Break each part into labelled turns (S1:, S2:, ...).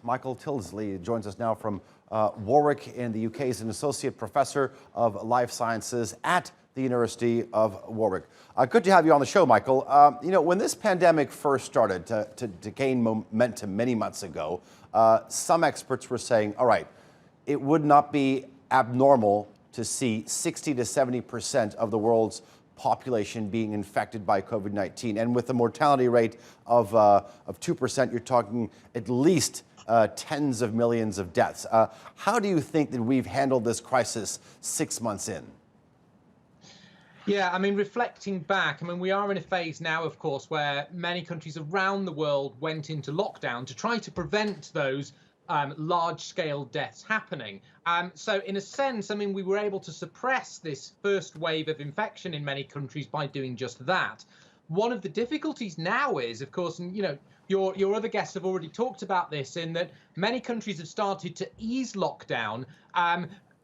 S1: Michael Tildesley joins us now from Warwick in the UK. He's an associate professor of life sciences at the University of Warwick. Good to have you on the show, Michael. When this pandemic first started to gain momentum many months ago, some experts were saying, all right, it would not be abnormal to see 60 to 70% of the world's population being infected by COVID-19. And with a mortality rate of 2%, you're talking at least tens of millions of deaths. How do you think that we've handled this crisis 6 months in?
S2: Yeah, I mean, reflecting back, we are in a phase now, of course, where many countries around the world went into lockdown to try to prevent those large-scale deaths happening. So in a sense, we were able to suppress this first wave of infection in many countries by doing just that. One of the difficulties now is, of course, and your other guests have already talked about this, in that many countries have started to ease lockdown.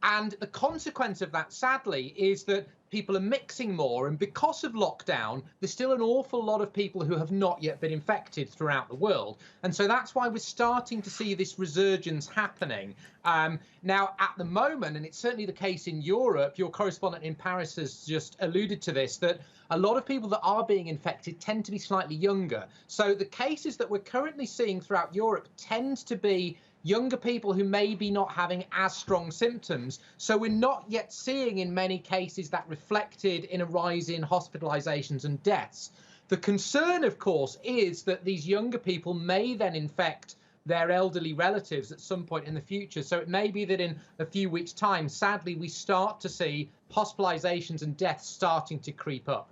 S2: And the consequence of that, sadly, is that people are mixing more. And because of lockdown, there's still an awful lot of people who have not yet been infected throughout the world. And so that's why we're starting to see this resurgence happening. Now, at the moment, and it's certainly the case in Europe, your correspondent in Paris has just alluded to this, that a lot of people that are being infected tend to be slightly younger. So the cases that we're currently seeing throughout Europe tend to be younger people who may be not having as strong symptoms. So we're not yet seeing in many cases that reflected in a rise in hospitalizations and deaths. The concern, of course, is that these younger people may then infect their elderly relatives at some point in the future. So it may be that in a few weeks' time, sadly, we start to see hospitalizations and deaths starting to creep up.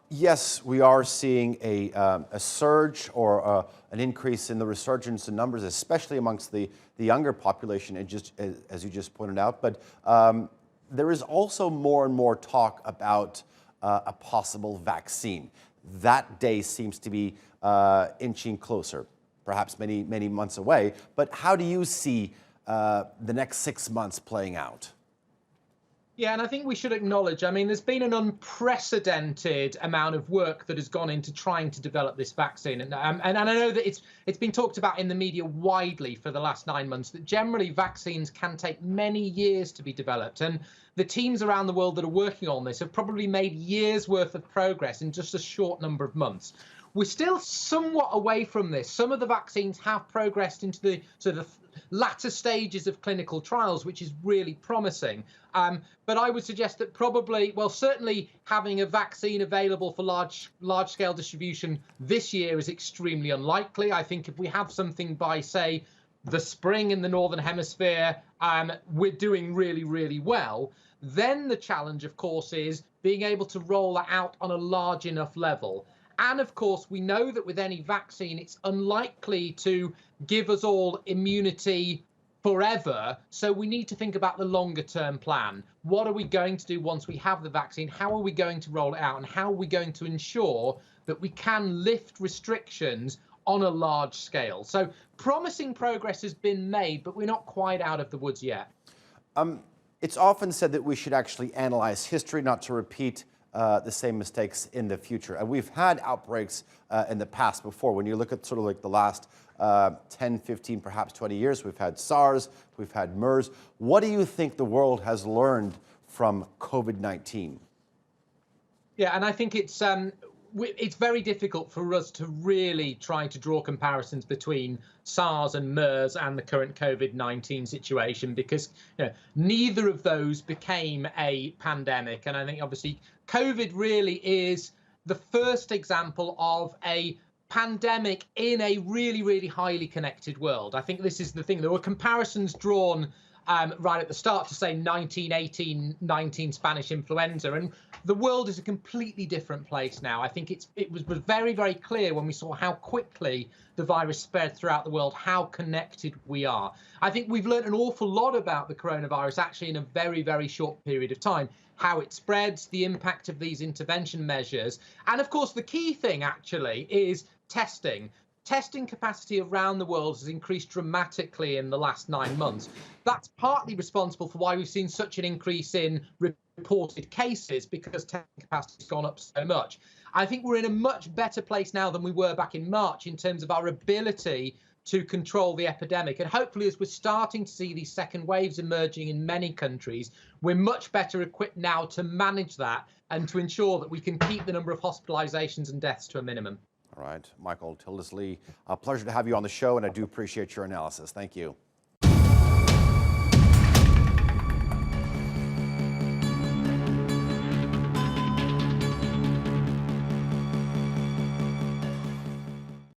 S1: Yes, we are seeing a surge or an increase in the resurgence in numbers, especially amongst the younger population, as you just pointed out. But there is also more and more talk about a possible vaccine. That day seems to be inching closer, perhaps many, many months away. But how do you see the next 6 months playing out?
S2: Yeah, and I think we should acknowledge, there's been an unprecedented amount of work that has gone into trying to develop this vaccine. And I know that it's been talked about in the media widely for the last 9 months, that generally vaccines can take many years to be developed. And the teams around the world that are working on this have probably made years worth of progress in just a short number of months. We're still somewhat away from this. Some of the vaccines have progressed into the sort of latter stages of clinical trials, which is really promising. But I would suggest that certainly having a vaccine available for large-scale distribution this year is extremely unlikely. I think if we have something by, say, the spring in the Northern Hemisphere, we're doing really, really well. Then the challenge, of course, is being able to roll that out on a large enough level. And of course, we know that with any vaccine, it's unlikely to give us all immunity forever. So we need to think about the longer term plan. What are we going to do once we have the vaccine? How are we going to roll it out? And how are we going to ensure that we can lift restrictions on a large scale? So promising progress has been made, but we're not quite out of the woods yet.
S1: It's often said that we should actually analyze history, not to repeat the same mistakes in the future. And we've had outbreaks in the past before. When you look at sort of like the last 10, 15, perhaps 20 years, we've had SARS, we've had MERS. What do you think the world has learned from COVID-19?
S2: Yeah, and I think it's very difficult for us to really try to draw comparisons between SARS and MERS and the current COVID-19 situation, because neither of those became a pandemic. And I think obviously COVID really is the first example of a pandemic in a really, really highly connected world. I think this is the thing. There were comparisons drawn right at the start to say 1918-19 Spanish influenza, and the world is a completely different place now. I think it was very, very clear when we saw how quickly the virus spread throughout the world, how connected we are. I think we've learned an awful lot about the coronavirus actually in a very, very short period of time. How it spreads, the impact of these intervention measures. And of course, the key thing actually is testing. Testing capacity around the world has increased dramatically in the last 9 months. That's partly responsible for why we've seen such an increase in reported cases, because testing capacity has gone up so much. I think we're in a much better place now than we were back in March in terms of our ability to control the epidemic. And hopefully, as we're starting to see these second waves emerging in many countries, we're much better equipped now to manage that and to ensure that we can keep the number of hospitalizations and deaths to a minimum.
S1: All right, Michael Tildesley, a pleasure to have you on the show, and I do appreciate your analysis. Thank you.